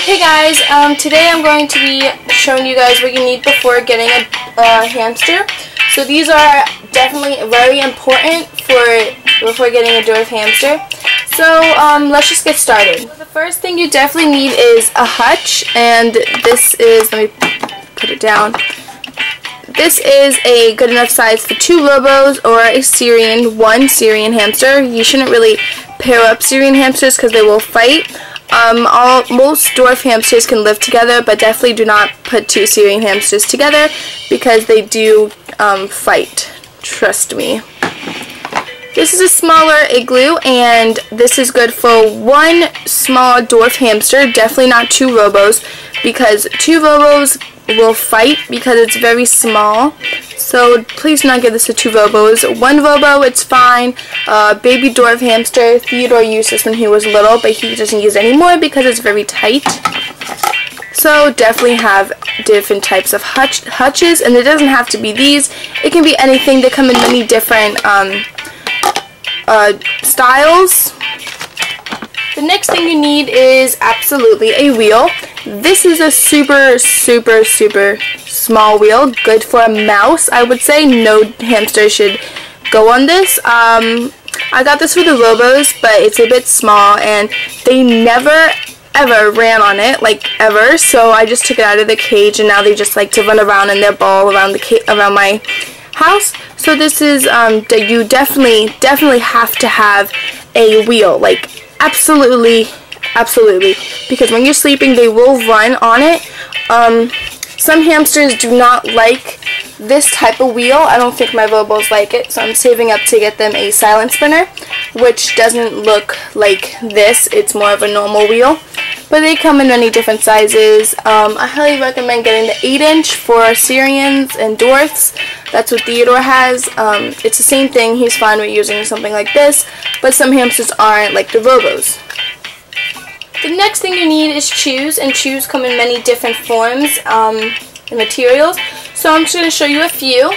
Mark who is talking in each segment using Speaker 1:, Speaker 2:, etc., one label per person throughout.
Speaker 1: Hey guys, today I'm going to be showing you guys what you need before getting a hamster. So these are definitely very important before getting a dwarf hamster. So let's just get started. The first thing you definitely need is a hutch, and this is, let me put it down. This is a good enough size for 2 Lobos or one Syrian hamster. You shouldn't really pair up Syrian hamsters because they will fight. Most dwarf hamsters can live together, but definitely do not put 2 Syrian hamsters together because they do fight. Trust me. This is a smaller igloo, and this is good for 1 small dwarf hamster, definitely not 2 Robos, because 2 Robos will fight because it's very small. So please do not give this to 2 Robos. 1 Robo, it's fine. Baby dwarf hamster, Theodore used this when he was little, but he doesn't use it anymore because it's very tight. So definitely have different types of hutches, and it doesn't have to be these. It can be anything. They come in many different styles. The next thing you need is absolutely a wheel. This is a super small wheel, good for a mouse, I would say. No hamster should go on this. I got this for the Lobos, but it's a bit small, and they never ever ran on it, like ever, so I just took it out of the cage, and now they just like to run around in their ball around my house. So this is that you definitely have to have a wheel, like absolutely, because when you're sleeping they will run on it. Some hamsters do not like this type of wheel. I don't think my Lobos like it, so I'm saving up to get them a silent spinner, which doesn't look like this. It's more of a normal wheel, but they come in many different sizes. I highly recommend getting the 8-inch for Syrians and dwarfs. That's what Theodore has. It's the same thing. He's fine with using something like this, but some hamsters aren't, like the Robos. The next thing you need is chews, and chews come in many different forms and materials. So I'm just going to show you a few.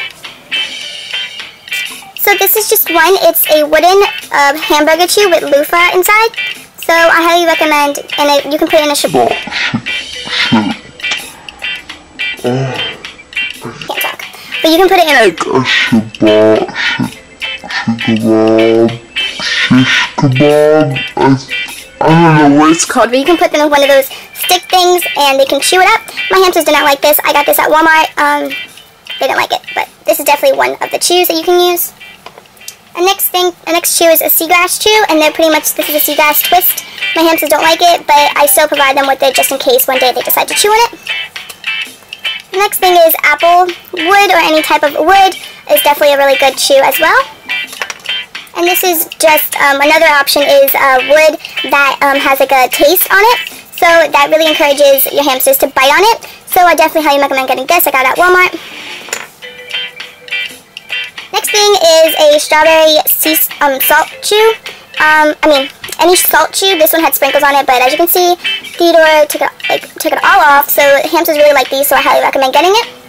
Speaker 2: So this is just one. It's a wooden hamburger chew with loofah inside. So I highly recommend, and you can put it in a shabat. Can't talk. But you can put it in a
Speaker 3: shish kebab. I don't know what it's called.
Speaker 2: But you can put them in one of those stick things, and they can chew it up. My hamsters do not like this. I got this at Walmart. They didn't like it, but this is definitely one of the chews that you can use. The next chew is a seagrass chew, and they're pretty much, this is a seagrass twist. My hamsters don't like it, but I still provide them with it just in case one day they decide to chew on it. The next thing is apple wood, or any type of wood is definitely a really good chew as well. And this is just another option is wood that has like a taste on it, so that really encourages your hamsters to bite on it. So I definitely highly recommend getting this. I got it at Walmart. Next thing is a strawberry salt chew. Any salt chew. This one had sprinkles on it, but as you can see, Theodore took it all off. So hamsters really like these, so I highly recommend getting it.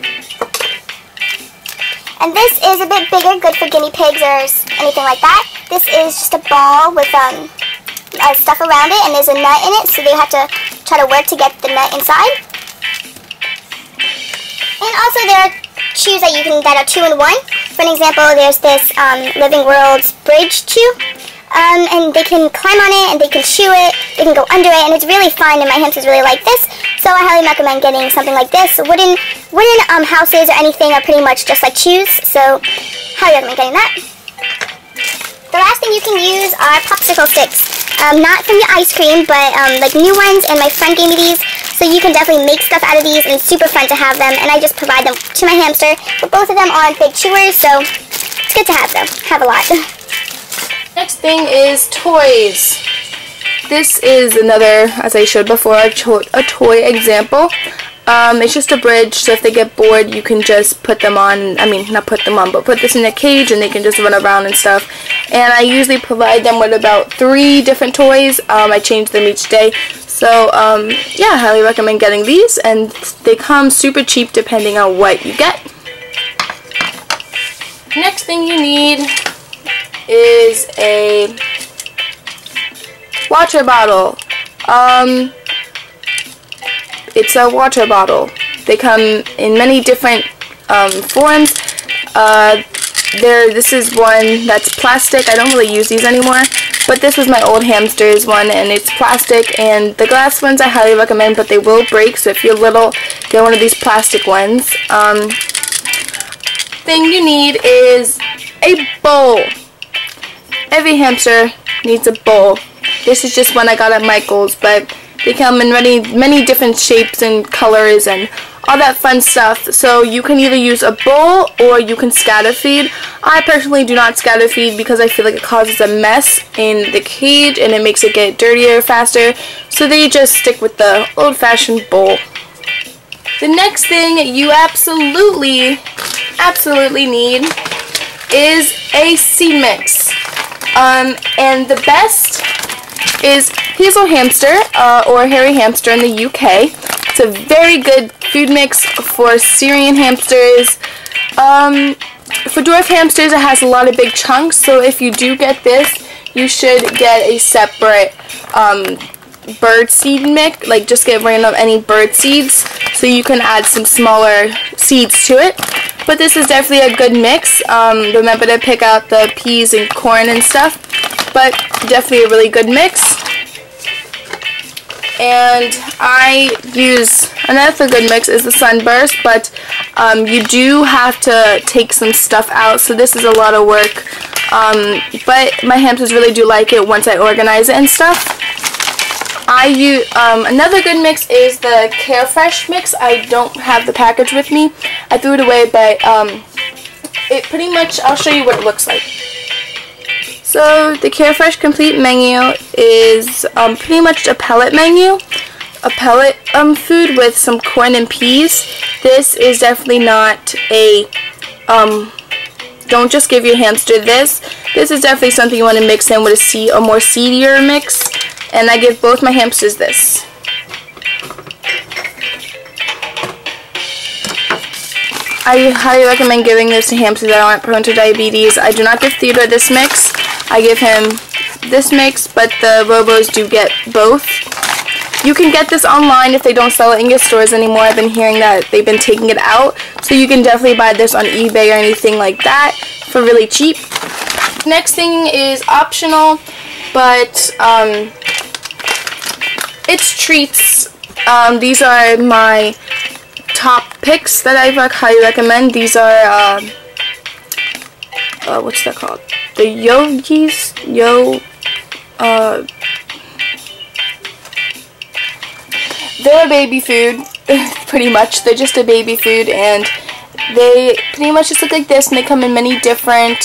Speaker 2: And this is a bit bigger, good for guinea pigs or anything like that. This is just a ball with stuff around it, and there's a nut in it, so they have to try to work to get the nut inside. And also there are chews that are 2-in-1. For an example, there's this Living World's Bridge chew. And they can climb on it, and they can chew it, they can go under it, and it's really fun, and my hamsters really like this. So I highly recommend getting something like this. Wooden houses or anything are pretty much just like chews, so highly recommend getting that. The last thing you can use are popsicle sticks. Not from your ice cream, but like new ones, and my friend gave me these, so you can definitely make stuff out of these, and it's super fun to have them, and I just provide them to my hamster. But both of them are big chewers, so it's good to have them. Have a lot.
Speaker 1: Next thing is toys. This is another, as I showed before, a toy example. It's just a bridge, so if they get bored, you can just put them on, not put them on, but put this in a cage, and they can just run around and stuff. And I usually provide them with about 3 different toys. I change them each day. So, yeah, I highly recommend getting these, and they come super cheap depending on what you get. Next thing you need is a water bottle. it's a water bottle. They come in many different forms. This is one that's plastic. I don't really use these anymore, but this was my old hamster's one, and it's plastic. And the glass ones I highly recommend, but they will break, so if you're little, get one of these plastic ones. Thing you need is a bowl. Every hamster needs a bowl. This is just one I got at Michael's, but they come in many different shapes and colors and all that fun stuff. So you can either use a bowl or you can scatter feed. I personally do not scatter feed because I feel like it causes a mess in the cage and it makes it get dirtier faster. So they just stick with the old-fashioned bowl. The next thing you absolutely need is a seed mix. And the best is Hazel Hamster or Hairy Hamster in the UK. It's a very good food mix for Syrian hamsters. For dwarf hamsters, it has a lot of big chunks, so if you do get this, you should get a separate bird seed mix. Like, just get random any bird seeds, so you can add some smaller seeds to it. But this is definitely a good mix. Remember to pick out the peas and corn and stuff, but definitely a really good mix. And I use, another good mix is the Sunburst, but you do have to take some stuff out, so this is a lot of work. But my hamsters really do like it once I organize it and stuff. I use, another good mix is the Carefresh mix. I don't have the package with me. I threw it away, but it pretty much, I'll show you what it looks like. So the Carefresh Complete menu is pretty much a pellet menu, a pellet food with some corn and peas. This is definitely not a, don't just give your hamster this. This is definitely something you want to mix in with a more seedier mix, and I give both my hamsters this. I highly recommend giving this to hamsters that aren't prone to diabetes. I do not give Theodore this mix. I give him this mix, but the Robos do get both. You can get this online if they don't sell it in your stores anymore. I've been hearing that they've been taking it out, so you can definitely buy this on eBay or anything like that for really cheap. Next thing is optional, but it's treats. These are my top picks that I highly recommend. These are what's that called? The Yogis, they're a baby food, pretty much. They're just a baby food, and they pretty much just look like this, and they come in many different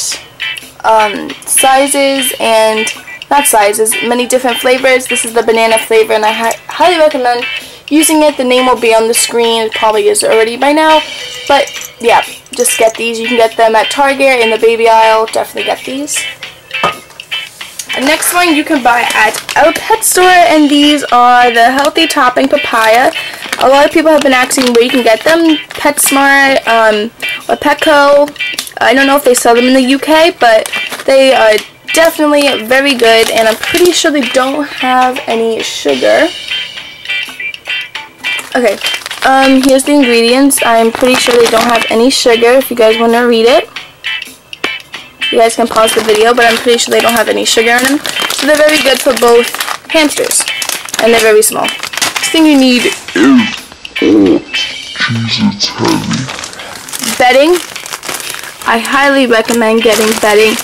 Speaker 1: sizes, and not sizes, many different flavors. This is the banana flavor, and I highly recommend using it. The name will be on the screen. It probably is already by now, but yeah, just get these. You can get them at Target in the baby aisle. Definitely get these. The next one you can buy at a pet store, and these are the Healthy Topping Papaya. A lot of people have been asking where you can get them. PetSmart or Petco. I don't know if they sell them in the UK, but they are definitely very good, and I'm pretty sure they don't have any sugar. Okay, here's the ingredients. I'm pretty sure they don't have any sugar, if you guys want to read it. You guys can pause the video, but I'm pretty sure they don't have any sugar in them. So they're very good for both hamsters, and they're very small. Next thing you need is bedding. I highly recommend getting bedding.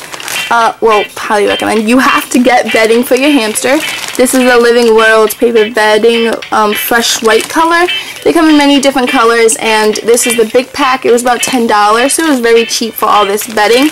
Speaker 1: Well, highly recommend. You have to get bedding for your hamster. This is the Living World paper bedding, fresh white color. They come in many different colors, and this is the big pack. It was about $10, so it was very cheap for all this bedding.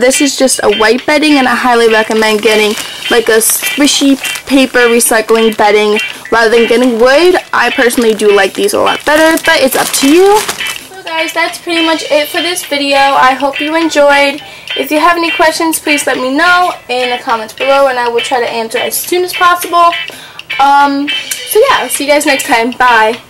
Speaker 1: This is just a white bedding, and I highly recommend getting like a squishy paper recycling bedding rather than getting wood. I personally do like these a lot better, but it's up to you. So guys, that's pretty much it for this video. I hope you enjoyed. If you have any questions, please let me know in the comments below, and I will try to answer as soon as possible. So yeah, I'll see you guys next time. Bye.